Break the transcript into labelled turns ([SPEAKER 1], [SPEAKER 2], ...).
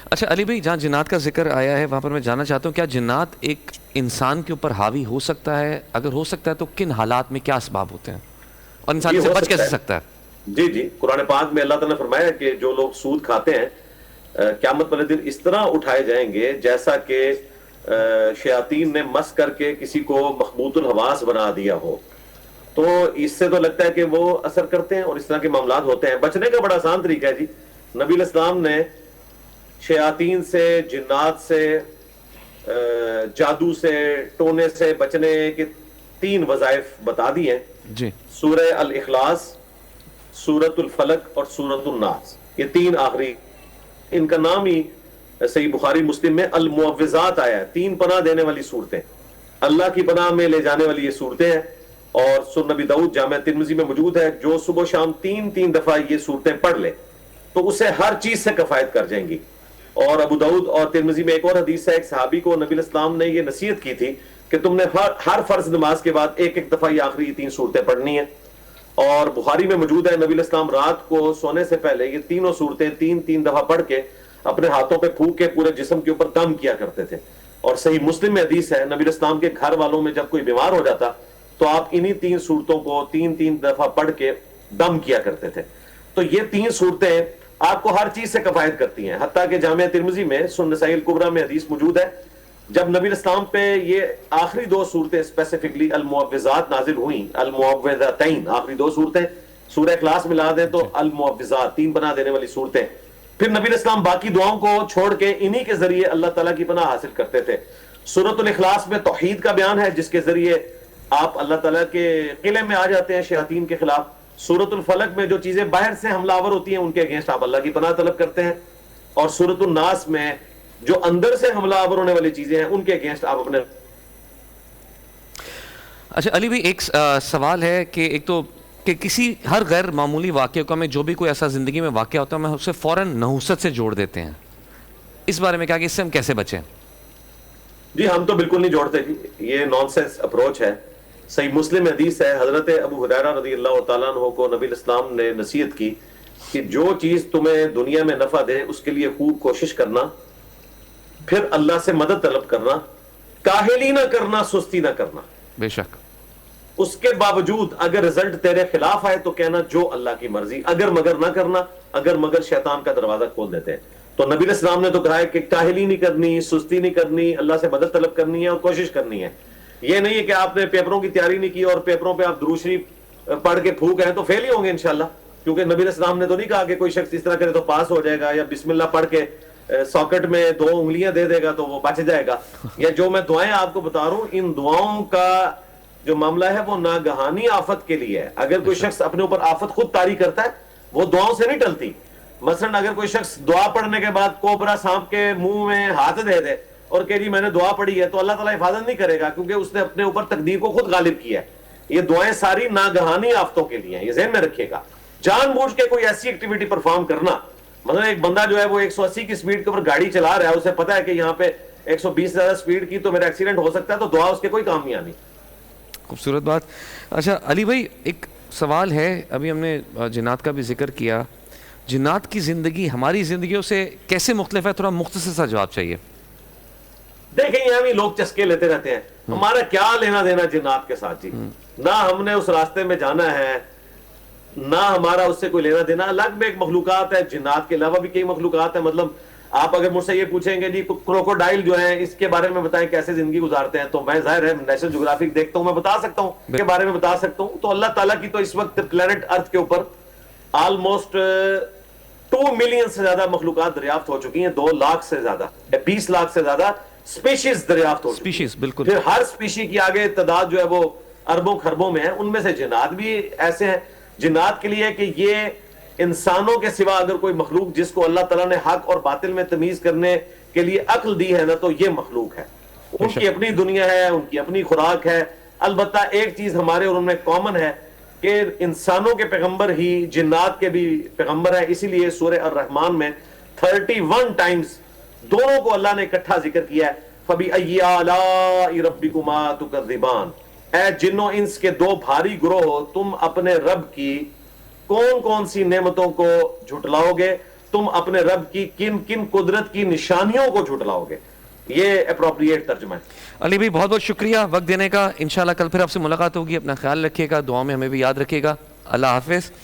[SPEAKER 1] اچھا علی بھائی، جہاں جنات کا ذکر آیا ہے وہاں پر میں جاننا چاہتا ہوں، کیا جنات ایک انسان کے اوپر حاوی ہو سکتا ہے؟ اگر ہو سکتا ہے تو کن حالات میں کیا اسباب ہوتے ہیں، اور انسان
[SPEAKER 2] جی
[SPEAKER 1] اس سے
[SPEAKER 2] ہو
[SPEAKER 1] بچ
[SPEAKER 2] سکتا
[SPEAKER 1] کیسے
[SPEAKER 2] ہے.
[SPEAKER 1] سکتا ہے؟
[SPEAKER 2] جی جی، قرآن پاک میں اللہ تعالیٰ نے فرمایا کہ جو لوگ سود کھاتے ہیں قیامت والے دن اس طرح اٹھائے جائیں گے جیسا کہ شیاطین نے مس کر کے کسی کو مخبوط الحواس بنا دیا ہو. تو اس سے تو لگتا ہے کہ وہ اثر کرتے ہیں اور اس طرح کے معاملات ہوتے ہیں. بچنے کا بڑا آسان طریقہ ہے جی. نبی علیہ السلام نے شیاطین سے، جنات سے، جادو سے، ٹونے سے بچنے کے 3 وظائف بتا دی ہیں.
[SPEAKER 1] جی
[SPEAKER 2] سورہ الاخلاص، سورۃ الفلق اور سورۃ الناس، یہ 3 آخری، ان کا نام ہی صحیح بخاری مسلم میں المعوذات آیا ہے. 3 پناہ دینے والی صورتیں، اللہ کی پناہ میں لے جانے والی یہ صورتیں ہیں. اور سنن نبی داؤد جامع ترمذی میں موجود ہے، جو صبح و شام 3 دفعہ یہ صورتیں پڑھ لے تو اسے ہر چیز سے کفایت کر جائیں گی. اور ابو داؤد اور ترمذی میں ایک اور حدیث ہے، ایک صحابی کو نبی علیہ السلام نے یہ نصیحت کی تھی کہ تم نے ہر فرض نماز کے بعد ایک دفعہ یہ آخری 3 صورتیں پڑھنی ہیں. اور بخاری میں موجود ہے، نبی علیہ السلام رات کو سونے سے پہلے یہ تینوں صورتیں 3 دفعہ پڑھ کے اپنے ہاتھوں پہ پھونک کے پورے جسم کے اوپر دم کیا کرتے تھے. اور صحیح مسلم میں حدیث ہے، نبی علیہ السلام کے گھر والوں میں جب کوئی بیمار ہو جاتا تو آپ انہی 3 صورتوں کو 3 دفعہ پڑھ کے دم کیا کرتے تھے. تو یہ 3 صورتیں آپ کو ہر چیز سے کفایت کرتی ہیں. حتیٰ کہ جامعہ ترمذی میں سنن نسائی الکبریٰ میں حدیث موجود ہے، جب نبی علیہ السلام پہ یہ آخری 2 صورتیں اسپیسیفکلی المعوذات نازل ہوئیں، المعوذتین، آخری 2 صورتیں، سورہ اخلاص ملا دیں تو المعوذات، 3 پناہ دینے والی صورتیں. پھر نبی علیہ السلام باقی دعاؤں کو چھوڑ کے انہی کے ذریعے اللہ تعالیٰ کی پناہ حاصل کرتے تھے. سورۃ الاخلاص میں توحید کا بیان ہے جس کے ذریعے آپ اللہ تعالیٰ کے قلعے میں آ جاتے ہیں شیاطین کے خلاف. سورۃ الفلق میں جو چیزیں باہر سے حملہ آور ہوتی ہیں ان کے اگینسٹ آپ اللہ کی پناہ طلب کرتے ہیں. اور سورۃ الناس میں جو اندر سے حملہ آور ہونے والی چیزیں ہیں ان کے اگینسٹ آپ اپنے.
[SPEAKER 1] اچھا علی بھائی، ایک سوال ہے کہ ایک تو کہ کسی ہر غیر معمولی واقعے کو ہمیں جو بھی کوئی ایسا زندگی میں واقعہ ہوتا ہے ہم اسے فوراً نحوست سے جوڑ دیتے ہیں. اس بارے میں کیا کہ اس سے ہم کیسے بچیں؟
[SPEAKER 2] جی ہم تو بالکل نہیں جوڑتے جی، یہ نان سینس اپروچ ہے. صحیح مسلم حدیث ہے، حضرت ابو ہریرہ رضی اللہ تعالیٰ عنہ کو نبی الاسلام نے نصیحت کی کہ جو چیز تمہیں دنیا میں نفع دے اس کے لیے خوب کوشش کرنا، پھر اللہ سے مدد طلب کرنا، کاہلی نہ کرنا، سستی نہ کرنا.
[SPEAKER 1] بے شک.
[SPEAKER 2] اس کے باوجود اگر رزلٹ تیرے خلاف آئے تو کہنا جو اللہ کی مرضی، اگر مگر نہ کرنا، اگر مگر شیطان کا دروازہ کھول دیتے ہیں. تو نبی علیہ السلام نے تو کہا ہے کہ کاہلی نہیں کرنی، سستی نہیں کرنی، اللہ سے مدد طلب کرنی ہے اور کوشش کرنی ہے. یہ نہیں ہے کہ آپ نے پیپروں کی تیاری نہیں کی اور پیپروں پہ آپ درود شریف پڑھ کے پھونک ہیں تو فیل ہی ہوں گے انشاءاللہ. کیونکہ نبی علیہ السلام نے تو نہیں کہا کہ کوئی شخص اس طرح کرے تو پاس ہو جائے گا، یا بسم اللہ پڑھ کے ساکٹ میں 2 انگلیاں دے دے گا تو وہ بچ جائے گا. یا جو میں دعائیں آپ کو بتا رہا ہوں، ان دعاؤں کا جو معاملہ ہے وہ ناگہانی آفت کے لیے ہے. اگر کوئی شخص اپنے اوپر آفت خود طاری کرتا ہے وہ دعاؤں سے نہیں ٹلتی. مثلا اگر کوئی شخص دعا پڑھنے کے بعد کوبرا سانپ کے منہ میں ہاتھ دے دے اور کہ جی میں نے دعا پڑھی ہے، تو اللہ تعالیٰ حفاظت نہیں کرے گا، کیونکہ اس نے اپنے اوپر تقدیر کو خود غالب کیا ہے. یہ دعائیں ساری ناگہانی آفتوں کے لیے ہیں، یہ ذہن میں رکھیے گا. جان بوجھ کے کوئی ایسی ایکٹیویٹی پرفارم کرنا، مطلب ایک بندہ جو ہے وہ 180 کی سپیڈ کے اوپر گاڑی چلا رہا ہے، اسے پتا ہے کہ یہاں پہ 120 سے زیادہ سپیڈ کی تو میرا ایکسیڈنٹ ہو سکتا ہے، تو دعا اس کے کوئی کام نہیں آنی.
[SPEAKER 1] خوبصورت بات. اچھا علی بھائی، ایک سوال ہے، ابھی ہم نے جنات کا بھی ذکر کیا، جنات کی زندگی ہماری زندگیوں سے کیسے مختلف ہے؟ تھوڑا مختصر سا جواب چاہیے.
[SPEAKER 2] دیکھیں یہاں بھی لوگ چسکے لیتے رہتے ہیں، ہمارا کیا لینا دینا جنات کے ساتھ جی. نہ ہم نے اس راستے میں جانا ہے، نہ ہمارا اس سے کوئی لینا دینا. الگ میں ایک مخلوقات ہے، جنات کے علاوہ بھی کئی مخلوقات ہیں. مطلب آپ اگر مجھ سے یہ پوچھیں گے جی کروکوڈائل جو ہیں اس کے بارے میں بتائیں کیسے زندگی گزارتے ہیں، تو میں ظاہر ہے نیشنل جغرافک دیکھتا ہوں، میں بتا سکتا ہوں اس کے بارے میں بتا سکتا ہوں. تو اللہ تعالیٰ کی تو اس وقت پلانٹ ارتھ کے اوپر آلموسٹ 2 ملین سے زیادہ مخلوقات دریافت ہو چکی ہیں. 2 لاکھ سے زیادہ، 20 لاکھ سے زیادہ سپیشیز دریافت ہو چکی ہیں.
[SPEAKER 1] بالکل.
[SPEAKER 2] پھر ہر سپیشی کی آگے تعداد جو ہے وہ اربوں خربوں میں ہے. ان میں سے جنات بھی ایسے ہیں. جنات کے لیے کہ یہ انسانوں کے سوا اگر کوئی مخلوق جس کو اللہ تعالیٰ نے حق اور باطل میں تمیز کرنے کے لیے عقل دی ہے نا، تو یہ مخلوق ہے. ان کی اپنی دنیا ہے، ان کی اپنی خوراک ہے. البتہ ایک چیز ہمارے اور ان میں کامن ہے کہ انسانوں کے پیغمبر ہی جنات کے بھی پیغمبر ہیں. اسی لیے سورہ الرحمن میں 31 ٹائمز دونوں کو اللہ نے اکٹھا ذکر کیا ہے. فَبِأَيِّ آلَاءِ رَبِّكُمَا تُكَذِّبَانِ، اے جنوں انس کے 2 بھاری گروہ، تم اپنے رب کی کون کون سی نعمتوں کو جھٹلاؤ گے. تم اپنے رب کی کن کن قدرت کی نشانیوں کو جھٹلاؤ گے. یہ اپروپریٹ ترجمہ ہے.
[SPEAKER 1] علی بھائی بہت بہت شکریہ وقت دینے کا. انشاءاللہ کل پھر آپ سے ملاقات ہوگی. اپنا خیال رکھیے گا, دعاؤں میں ہمیں بھی یاد رکھیے گا. اللہ حافظ.